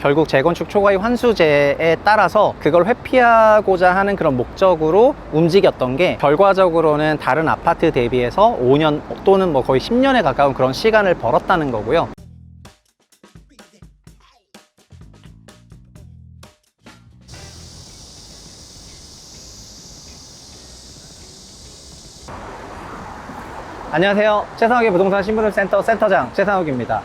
결국 재건축 초과이익 환수제에 따라서 그걸 회피하고자 하는 그런 목적으로 움직였던 게 결과적으로는 다른 아파트 대비해서 5년 또는 뭐 거의 10년에 가까운 그런 시간을 벌었다는 거고요. 안녕하세요. 최상욱의 부동산 신부름센터 센터장 최상욱입니다.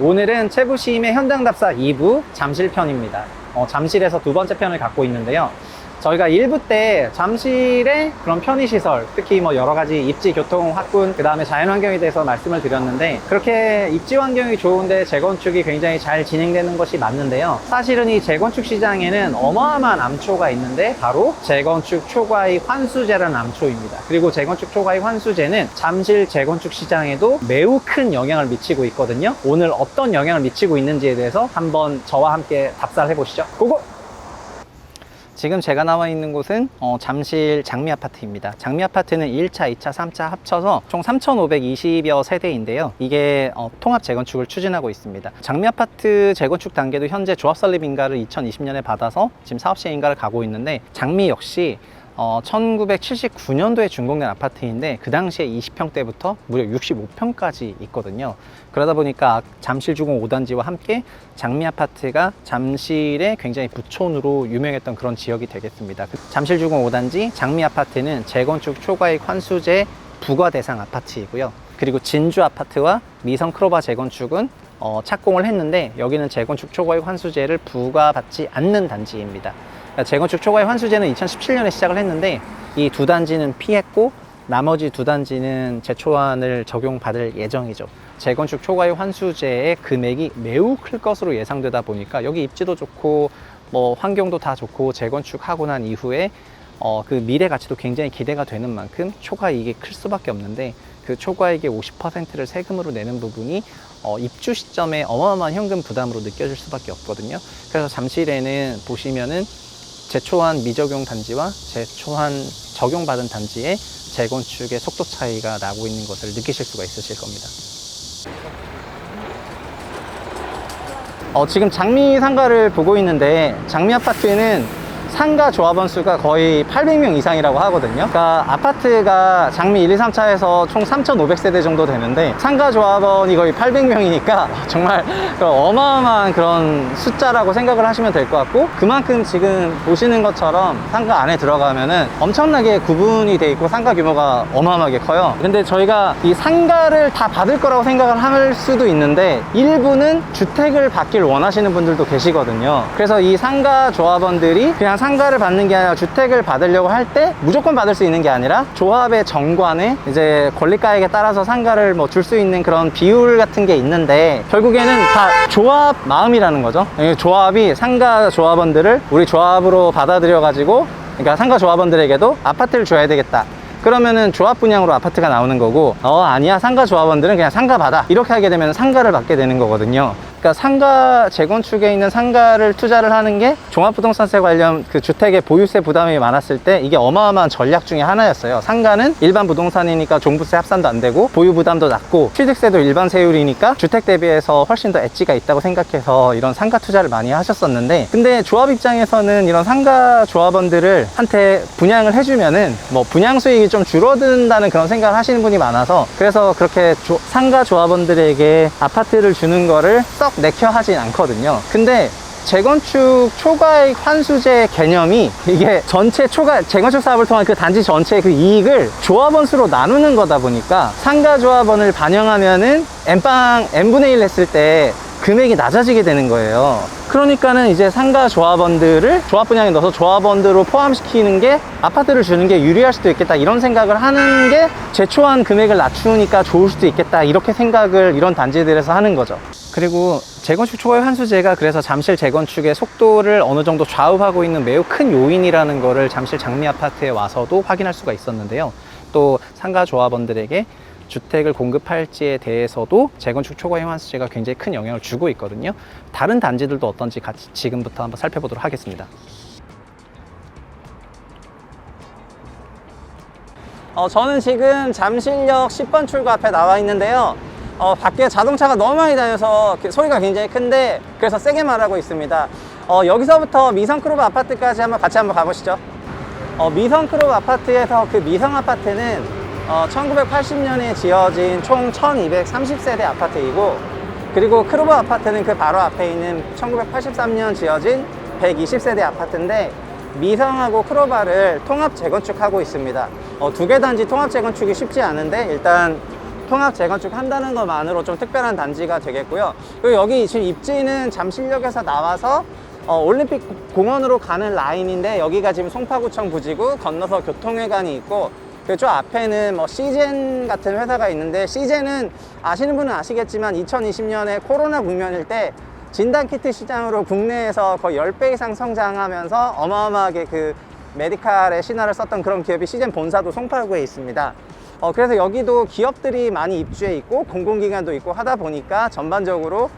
오늘은 최부심의 현장답사 2부 잠실편입니다. 잠실에서 두 번째 편을 갖고 있는데요. 저희가 1부 때 잠실의 그런 편의시설, 특히 뭐 여러 가지 입지, 교통, 학군, 그 다음에 자연환경에 대해서 말씀을 드렸는데, 그렇게 입지 환경이 좋은데 재건축이 굉장히 잘 진행되는 것이 맞는데요. 사실은 이 재건축 시장에는 어마어마한 암초가 있는데 바로 재건축 초과이익 환수제라는 암초입니다. 그리고 재건축 초과이익 환수제는 잠실 재건축 시장에도 매우 큰 영향을 미치고 있거든요. 오늘 어떤 영향을 미치고 있는지에 대해서 한번 저와 함께 답사를 해보시죠. 고고! 지금 제가 나와 있는 곳은 잠실 장미아파트입니다. 장미아파트는 1차, 2차, 3차 합쳐서 총 3,520여 세대인데요. 이게 통합 재건축을 추진하고 있습니다. 장미아파트 재건축 단계도 현재 조합 설립 인가를 2020년에 받아서 지금 사업 시행 인가를 가고 있는데, 장미 역시 1979년도에 준공된 아파트인데 그 당시에 20평대부터 무려 65평까지 있거든요. 그러다 보니까 잠실 주공 5단지와 함께 장미 아파트가 잠실의 굉장히 부촌으로 유명했던 그런 지역이 되겠습니다. 잠실 주공 5단지 장미 아파트는 재건축 초과이익 환수제 부과 대상 아파트이고요. 그리고 진주 아파트와 미성 크로바 재건축은 착공을 했는데 여기는 재건축 초과이익 환수제를 부과받지 않는 단지입니다. 재건축 초과이익 환수제는 2017년에 시작을 했는데 이 두 단지는 피했고 나머지 두 단지는 재초안을 적용받을 예정이죠. 재건축 초과이익 환수제의 금액이 매우 클 것으로 예상되다 보니까 여기 입지도 좋고 뭐 환경도 다 좋고 재건축하고 난 이후에 그 미래 가치도 굉장히 기대가 되는 만큼 초과이익이 클 수밖에 없는데, 그 초과이익의 50%를 세금으로 내는 부분이 입주 시점에 어마어마한 현금 부담으로 느껴질 수밖에 없거든요. 그래서 잠실에는 보시면은 재초안 미적용 단지와 재초안 적용받은 단지의 재건축의 속도 차이가 나고 있는 것을 느끼실 수가 있으실 겁니다. 지금 장미 상가를 보고 있는데, 장미 아파트는 상가 조합원 수가 거의 800명 이상이라고 하거든요. 그러니까 아파트가 장미 1, 2, 3차에서 총 3,500세대 정도 되는데 상가 조합원이 거의 800명이니까 정말 어마어마한 그런 숫자라고 생각을 하시면 될 것 같고, 그만큼 지금 보시는 것처럼 상가 안에 들어가면은 엄청나게 구분이 돼 있고 상가 규모가 어마어마하게 커요. 근데 저희가 이 상가를 다 받을 거라고 생각을 할 수도 있는데 일부는 주택을 받길 원하시는 분들도 계시거든요. 그래서 이 상가 조합원들이 그냥 상가를 받는 게 아니라 주택을 받으려고 할 때 무조건 받을 수 있는 게 아니라 조합의 정관에 이제 권리가액에 따라서 상가를 뭐 줄 수 있는 그런 비율 같은 게 있는데, 결국에는 다 조합 마음이라는 거죠. 조합이 상가 조합원들을 우리 조합으로 받아들여 가지고, 그러니까 상가 조합원들에게도 아파트를 줘야 되겠다. 그러면은 조합 분양으로 아파트가 나오는 거고, 아니야, 상가 조합원들은 그냥 상가 받아, 이렇게 하게 되면 상가를 받게 되는 거거든요. 그러니까 상가 재건축에 있는 상가를 투자를 하는 게 종합부동산세 관련 그 주택의 보유세 부담이 많았을 때 이게 어마어마한 전략 중에 하나였어요. 상가는 일반 부동산이니까 종부세 합산도 안 되고 보유 부담도 낮고 취득세도 일반 세율이니까 주택 대비해서 훨씬 더 엣지가 있다고 생각해서 이런 상가 투자를 많이 하셨었는데, 근데 조합 입장에서는 이런 상가 조합원들을 한테 분양을 해주면은 뭐 분양 수익이 좀 줄어든다는 그런 생각을 하시는 분이 많아서, 그래서 그렇게 상가 조합원들에게 아파트를 주는 거를 썩 내켜 하진 않거든요. 근데 재건축 초과이익 환수제 개념이 이게 전체 재건축 사업을 통한 그 단지 전체의 그 이익을 조합원 수로 나누는 거다 보니까 상가 조합원을 반영하면은 n분의 1 했을 때 금액이 낮아지게 되는 거예요. 그러니까는 이제 상가 조합원들을 조합 분양에 넣어서 조합원들로 포함시키는 게 아파트를 주는 게 유리할 수도 있겠다, 이런 생각을 하는 게 재초안 금액을 낮추니까 좋을 수도 있겠다, 이렇게 생각을 이런 단지들에서 하는 거죠. 그리고 재건축 초과이익 환수제가 그래서 잠실 재건축의 속도를 어느 정도 좌우하고 있는 매우 큰 요인이라는 거를 잠실 장미 아파트에 와서도 확인할 수가 있었는데요. 또 상가 조합원들에게 주택을 공급할지에 대해서도 재건축 초과이익 환수제가 굉장히 큰 영향을 주고 있거든요. 다른 단지들도 어떤지 같이 지금부터 한번 살펴보도록 하겠습니다. 저는 지금 잠실역 10번 출구 앞에 나와 있는데요. 밖에 자동차가 너무 많이 다녀서 소리가 굉장히 큰데, 그래서 세게 말하고 있습니다. 여기서부터 미성크롭 아파트까지 같이 한번 가보시죠. 미성크롭 아파트에서 그 미성 아파트는 1980년에 지어진 총 1230세대 아파트이고, 그리고 크로버 아파트는 그 바로 앞에 있는 1983년 지어진 120세대 아파트인데, 미성하고 크로바를 통합 재건축하고 있습니다. 두 개 단지 통합 재건축이 쉽지 않은데, 일단 통합 재건축 한다는 것만으로 좀 특별한 단지가 되겠고요. 그리고 여기 지금 입지는 잠실역에서 나와서 올림픽 공원으로 가는 라인인데, 여기가 지금 송파구청 부지구, 건너서 교통회관이 있고, 그쪽 앞에는 뭐 시젠 같은 회사가 있는데, 시젠은 아시는 분은 아시겠지만 2020년에 코로나 국면일 때 진단키트 시장으로 국내에서 거의 10배 이상 성장하면서 어마어마하게 그 메디칼의 신화를 썼던 그런 기업이 시젠 본사도 송파구에 있습니다. 그래서 여기도 기업들이 많이 입주해 있고 공공기관도 있고 하다 보니까 전반적으로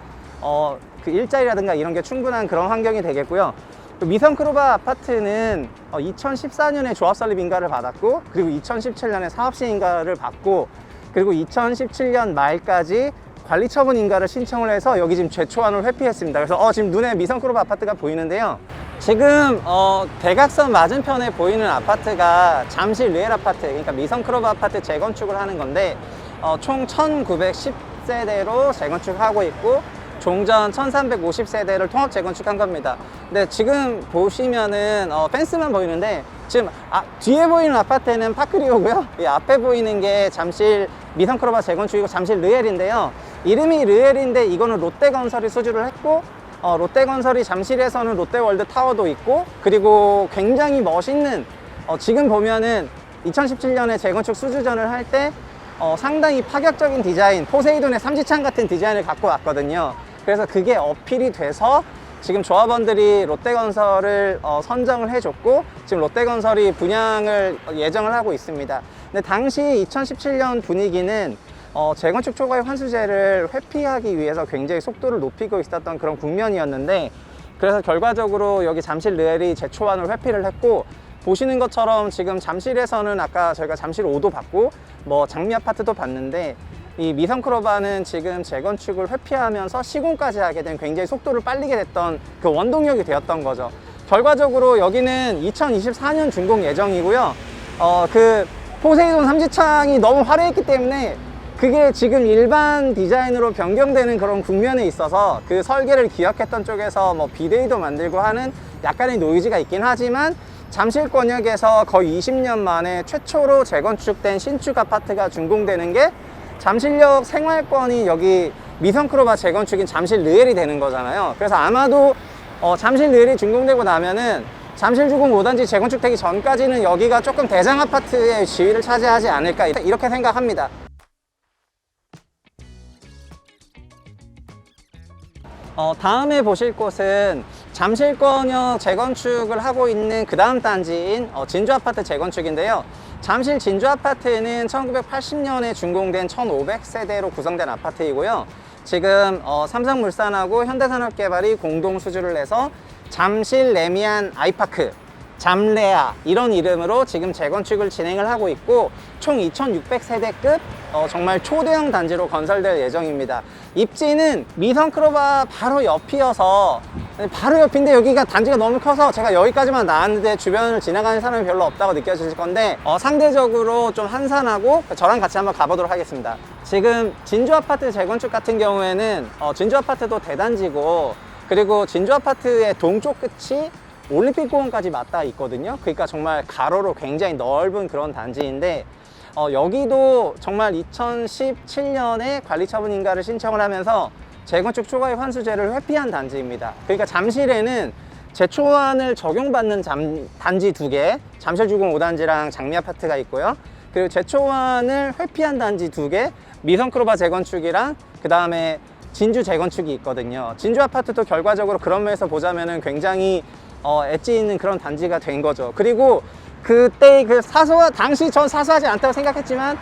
그 일자리라든가 이런 게 충분한 그런 환경이 되겠고요. 미성크로바 아파트는 2014년에 조합설립 인가를 받았고, 그리고 2017년에 사업시 인가를 받고, 그리고 2017년 말까지 관리처분 인가를 신청을 해서 여기 지금 제초안을 회피했습니다. 그래서 지금 눈에 미성크로바 아파트가 보이는데요. 지금 대각선 맞은편에 보이는 아파트가 잠실 르엘 아파트, 그러니까 미성크로바 아파트 재건축을 하는 건데, 총 1910세대로 재건축하고 있고, 종전 1350세대를 통합 재건축한 겁니다. 근데 지금 보시면은 펜스만 보이는데, 지금 뒤에 보이는 아파트는 파크리오고요, 이 앞에 보이는 게 잠실 미성크로바 재건축이고 잠실 르엘인데요. 이름이 르엘인데 이거는 롯데건설이 수주를 했고, 롯데건설이 잠실에서는 롯데월드 타워도 있고, 그리고 굉장히 멋있는, 지금 보면은 2017년에 재건축 수주전을 할 때 상당히 파격적인 디자인, 포세이돈의 삼지창 같은 디자인을 갖고 왔거든요. 그래서 그게 어필이 돼서 지금 조합원들이 롯데건설을 선정을 해줬고, 지금 롯데건설이 분양을 예정을 하고 있습니다. 근데 당시 2017년 분위기는 재건축 초과의 환수제를 회피하기 위해서 굉장히 속도를 높이고 있었던 그런 국면이었는데, 그래서 결과적으로 여기 잠실 르엘이 제초안을 회피를 했고, 보시는 것처럼 지금 잠실에서는 아까 저희가 잠실 5도 봤고 뭐 장미 아파트도 봤는데, 이 미성크로바는 지금 재건축을 회피하면서 시공까지 하게 된, 굉장히 속도를 빨리게 됐던 그 원동력이 되었던 거죠. 결과적으로 여기는 2024년 준공 예정이고요. 그 포세이돈 삼지창이 너무 화려했기 때문에 그게 지금 일반 디자인으로 변경되는 그런 국면에 있어서, 그 설계를 기억했던 쪽에서 뭐 비데이도 만들고 하는 약간의 노이즈가 있긴 하지만, 잠실권역에서 거의 20년 만에 최초로 재건축된 신축 아파트가 준공되는 게 잠실역 생활권이 여기 미성크로바 재건축인 잠실 르엘이 되는 거잖아요. 그래서 아마도 잠실 르엘이 준공되고 나면은 잠실주공 5단지 재건축되기 전까지는 여기가 조금 대장 아파트의 지위를 차지하지 않을까, 이렇게 생각합니다. 다음에 보실 곳은 잠실권역 재건축을 하고 있는 그 다음 단지인 진주아파트 재건축인데요. 잠실 진주아파트는 1980년에 준공된 1500세대로 구성된 아파트이고요. 지금 삼성물산하고 현대산업개발이 공동 수주를 해서 잠실 레미안 아이파크, 잠레아 이런 이름으로 지금 재건축을 진행을 하고 있고, 총 2600세대급 정말 초대형 단지로 건설될 예정입니다. 입지는 미성크로바 바로 옆이어서, 바로 옆인데 여기가 단지가 너무 커서 제가 여기까지만 나왔는데 주변을 지나가는 사람이 별로 없다고 느껴지실 건데, 상대적으로 좀 한산하고 저랑 같이 한번 가보도록 하겠습니다. 지금 진주아파트 재건축 같은 경우에는 진주아파트도 대단지고, 그리고 진주아파트의 동쪽 끝이 올림픽공원까지 맞닿아 있거든요. 그러니까 정말 가로로 굉장히 넓은 그런 단지인데, 여기도 정말 2017년에 관리처분 인가를 신청을 하면서 재건축 초과의 환수제를 회피한 단지입니다. 그러니까 잠실에는 제초안을 적용받는 단지 2개, 잠실주공 5단지랑 장미아파트가 있고요. 그리고 제초안을 회피한 단지 2개, 미성크로바 재건축이랑 그 다음에 진주 재건축이 있거든요. 진주 아파트도 결과적으로 그런 면에서 보자면은 굉장히 엣지 있는 그런 단지가 된 거죠. 그리고 그때 그 당시 전 사소하지 않다고 생각했지만,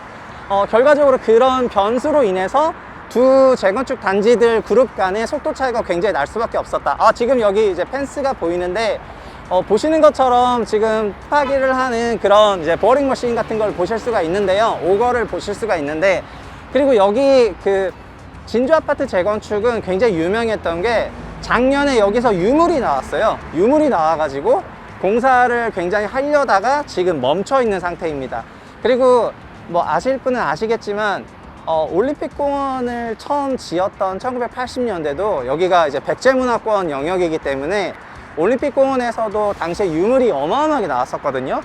결과적으로 그런 변수로 인해서 두 재건축 단지들 그룹 간의 속도 차이가 굉장히 날 수밖에 없었다. 지금 여기 이제 펜스가 보이는데, 보시는 것처럼 지금 파기를 하는 그런 이제 보어링 머신 같은 걸 보실 수가 있는데요. 오거를 보실 수가 있는데, 그리고 여기 그 진주 아파트 재건축은 굉장히 유명했던 게 작년에 여기서 유물이 나왔어요. 유물이 나와가지고 공사를 굉장히 하려다가 지금 멈춰 있는 상태입니다. 그리고 뭐 아실 분은 아시겠지만 올림픽공원을 처음 지었던 1980년대도 여기가 이제 백제문화권 영역이기 때문에 올림픽공원에서도 당시에 유물이 어마어마하게 나왔었거든요.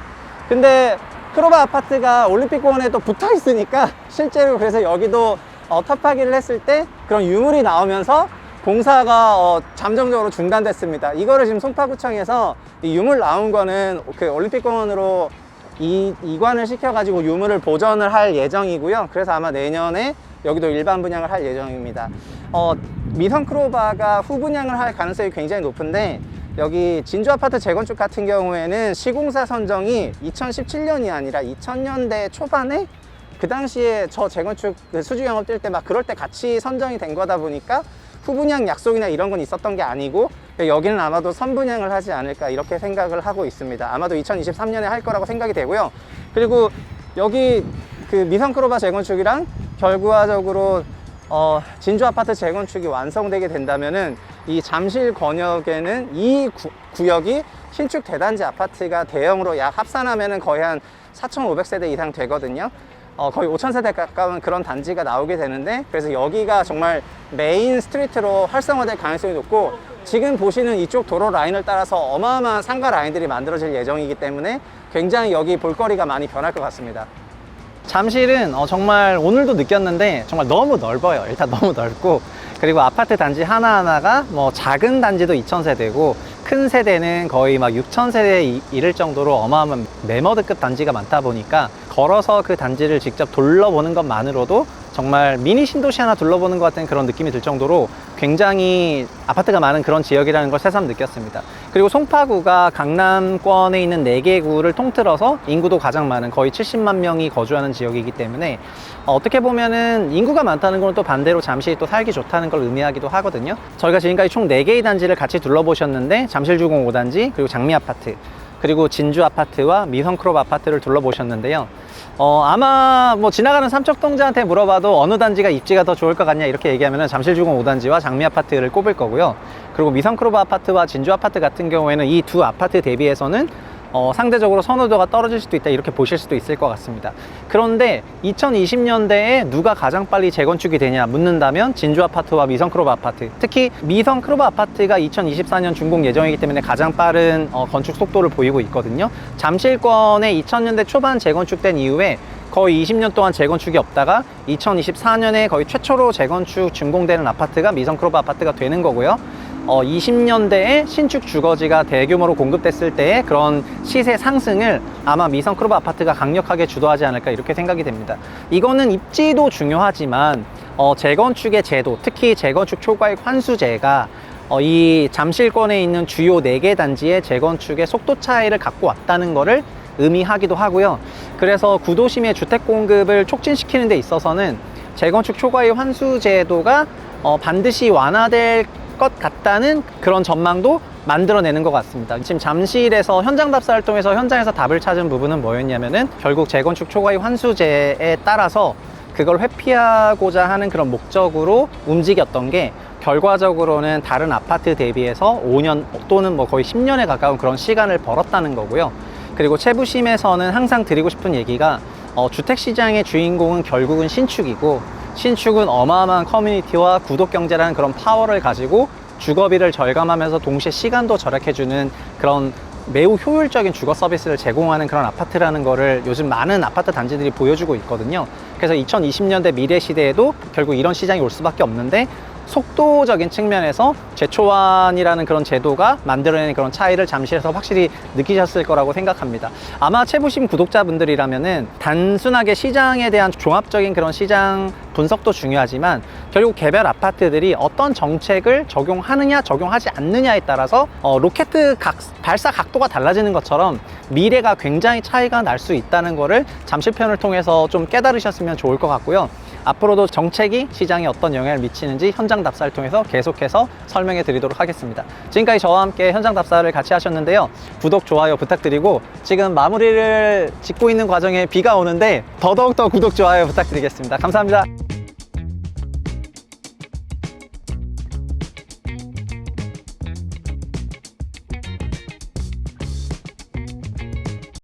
근데 크로바 아파트가 올림픽공원에 또 붙어 있으니까 실제로 그래서 여기도 터파기를 했을 때 그런 유물이 나오면서 공사가 잠정적으로 중단됐습니다. 이거를 지금 송파구청에서 이 유물 나온 거는 그 올림픽공원으로 이관을 시켜가지고 유물을 보전을 할 예정이고요. 그래서 아마 내년에 여기도 일반 분양을 할 예정입니다. 미성 크로바가 후분양을 할 가능성이 굉장히 높은데 여기 진주 아파트 재건축 같은 경우에는 시공사 선정이 2017년이 아니라 2000년대 초반에 그 당시에 저 재건축 수주 영업 뛸 때 막 그럴 때 같이 선정이 된 거다 보니까 후분양 약속이나 이런 건 있었던 게 아니고 여기는 아마도 선분양을 하지 않을까 이렇게 생각을 하고 있습니다. 아마도 2023년에 할 거라고 생각이 되고요. 그리고 여기 그 미성크로바 재건축이랑 결과적으로 진주 아파트 재건축이 완성되게 된다면은 이 잠실 권역에는 이 구역이 신축 대단지 아파트가 대형으로 약 합산하면은 거의 한 4,500세대 이상 되거든요. 거의 5,000세대 가까운 그런 단지가 나오게 되는데, 그래서 여기가 정말 메인 스트리트로 활성화될 가능성이 높고, 지금 보시는 이쪽 도로 라인을 따라서 어마어마한 상가 라인들이 만들어질 예정이기 때문에 굉장히 여기 볼거리가 많이 변할 것 같습니다. 잠실은 정말 오늘도 느꼈는데 정말 너무 넓어요. 일단 너무 넓고, 그리고 아파트 단지 하나하나가 뭐 작은 단지도 2,000세대고 큰 세대는 거의 막 6,000세대에 이를 정도로 어마어마한 매머드급 단지가 많다 보니까 걸어서 그 단지를 직접 둘러보는 것만으로도 정말 미니 신도시 하나 둘러보는 것 같은 그런 느낌이 들 정도로 굉장히 아파트가 많은 그런 지역이라는 걸 새삼 느꼈습니다. 그리고 송파구가 강남권에 있는 4개 구를 통틀어서 인구도 가장 많은 거의 70만 명이 거주하는 지역이기 때문에 어떻게 보면은 인구가 많다는 건 또 반대로 잠실이 또 살기 좋다는 걸 의미하기도 하거든요. 저희가 지금까지 총 4개의 단지를 같이 둘러보셨는데 잠실주공 5단지, 그리고 장미아파트, 그리고 진주 아파트와 미성크롭 아파트를 둘러보셨는데요. 아마 뭐 지나가는 삼척동자한테 물어봐도 어느 단지가 입지가 더 좋을 것 같냐 이렇게 얘기하면 잠실주공 5단지와 장미아파트를 꼽을 거고요. 그리고 미성크롭 아파트와 진주 아파트 같은 경우에는 이 두 아파트 대비해서는 상대적으로 선호도가 떨어질 수도 있다 이렇게 보실 수도 있을 것 같습니다. 그런데 2020년대에 누가 가장 빨리 재건축이 되냐 묻는다면 진주 아파트와 미성크롭 아파트, 특히 미성크롭 아파트가 2024년 준공 예정이기 때문에 가장 빠른 건축 속도를 보이고 있거든요. 잠실권에 2000년대 초반 재건축된 이후에 거의 20년 동안 재건축이 없다가 2024년에 거의 최초로 재건축 준공되는 아파트가 미성크롭 아파트가 되는 거고요. 20년대에 신축 주거지가 대규모로 공급됐을 때의 그런 시세 상승을 아마 미성크롭 아파트가 강력하게 주도하지 않을까 이렇게 생각이 됩니다. 이거는 입지도 중요하지만 재건축의 제도, 특히 재건축 초과익 환수제가 이 잠실권에 있는 주요 4개 단지의 재건축의 속도 차이를 갖고 왔다는 것을 의미하기도 하고요. 그래서 구도심의 주택 공급을 촉진시키는 데 있어서는 재건축 초과익 환수제도가 반드시 완화될 것 같다는 그런 전망도 만들어내는 것 같습니다. 지금 잠실에서 현장 답사를 통해서 현장에서 답을 찾은 부분은 뭐였냐면은 결국 재건축 초과익 환수제에 따라서 그걸 회피하고자 하는 그런 목적으로 움직였던 게 결과적으로는 다른 아파트 대비해서 5년 또는 뭐 거의 10년에 가까운 그런 시간을 벌었다는 거고요. 그리고 채부심에서는 항상 드리고 싶은 얘기가 주택시장의 주인공은 결국은 신축이고, 신축은 어마어마한 커뮤니티와 구독 경제라는 그런 파워를 가지고 주거비를 절감하면서 동시에 시간도 절약해주는 그런 매우 효율적인 주거 서비스를 제공하는 그런 아파트라는 거를 요즘 많은 아파트 단지들이 보여주고 있거든요. 그래서 2020년대 미래 시대에도 결국 이런 시장이 올 수밖에 없는데, 속도적인 측면에서 제초안이라는 그런 제도가 만들어내는 그런 차이를 잠실에서 확실히 느끼셨을 거라고 생각합니다. 아마 채부심 구독자분들이라면은 단순하게 시장에 대한 종합적인 그런 시장 분석도 중요하지만 결국 개별 아파트들이 어떤 정책을 적용하느냐 적용하지 않느냐에 따라서 로켓 발사 각도가 달라지는 것처럼 미래가 굉장히 차이가 날 수 있다는 거를 잠실편을 통해서 좀 깨달으셨으면 좋을 것 같고요. 앞으로도 정책이 시장에 어떤 영향을 미치는지 현장 답사를 통해서 계속해서 설명해 드리도록 하겠습니다. 지금까지 저와 함께 현장 답사를 같이 하셨는데요. 구독, 좋아요 부탁드리고, 지금 마무리를 짓고 있는 과정에 비가 오는데 더더욱 더 구독, 좋아요 부탁드리겠습니다. 감사합니다.